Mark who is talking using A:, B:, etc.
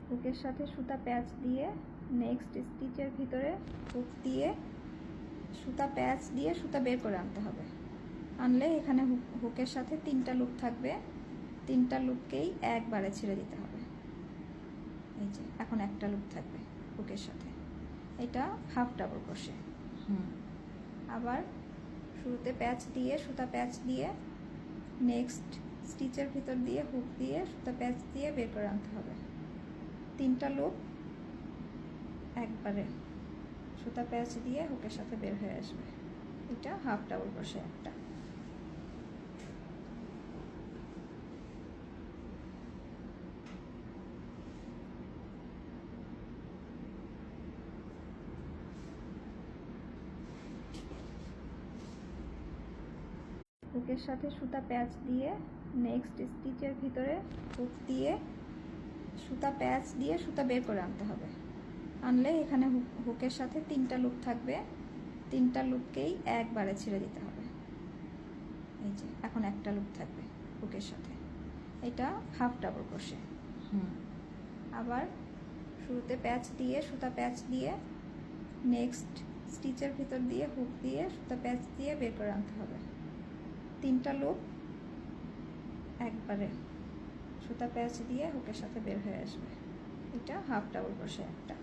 A: হুকের সাথে সুতা প্যাচ দিয়ে নেক্সট স্টিচের ভিতরে হুক দিয়ে সুতা প্যাচ দিয়ে সুতা বের করে আনতে হবে। আনলে এখানে হুকের সাথে 3টা লুপ থাকবে, 3টা লুপকেই একবারে ছেড়ে দিতে হবে। এই যে এখন একটা লুপ থাকবে হুকের সাথে, এটা হাফ ডাবল ক্রোশে। আবার শুরুতে প্যাচ দিয়ে সুতা প্যাচ দিয়ে নেক্সট স্টিচের ভিতর দিয়ে হুক দিয়ে সুতা প্যাচ দিয়ে বের করে আনতে হবে। 3টা লুপ একবারে সুতা প্যাচ দিয়ে হুকের সাথে বের হয়ে আসবে, এটা হাফ ডাবল ক্রোশে একটা। হুকের সাথে সুতা প্যাচ দিয়ে নেক্সট স্টিচের ভিতরে হুক দিয়ে সুতা প্যাচ দিয়ে সুতা বের করে আনতে হবে। আনলে এখানে হুকের সাথে 3টা লুপ থাকবে, 3টা লুপকেই একবারে ছেড়ে দিতে হবে। এই যে এখন একটা লুপ থাকবে হুকের সাথে, এটা হাফ ডাবল ক্রোশে। আবার শুরুতে প্যাচ দিয়ে সুতা প্যাচ দিয়ে নেক্সট স্টিচের ভিতর দিয়ে হুক দিয়ে সুতা প্যাচ দিয়ে বের করে আনতে হবে। 3টা লুপ একবারে সুতা প্যাচ দিয়ে হুকের সাথে বের হয়ে আসবে, এটা হাফ ডাবল ক্রোশে একটা।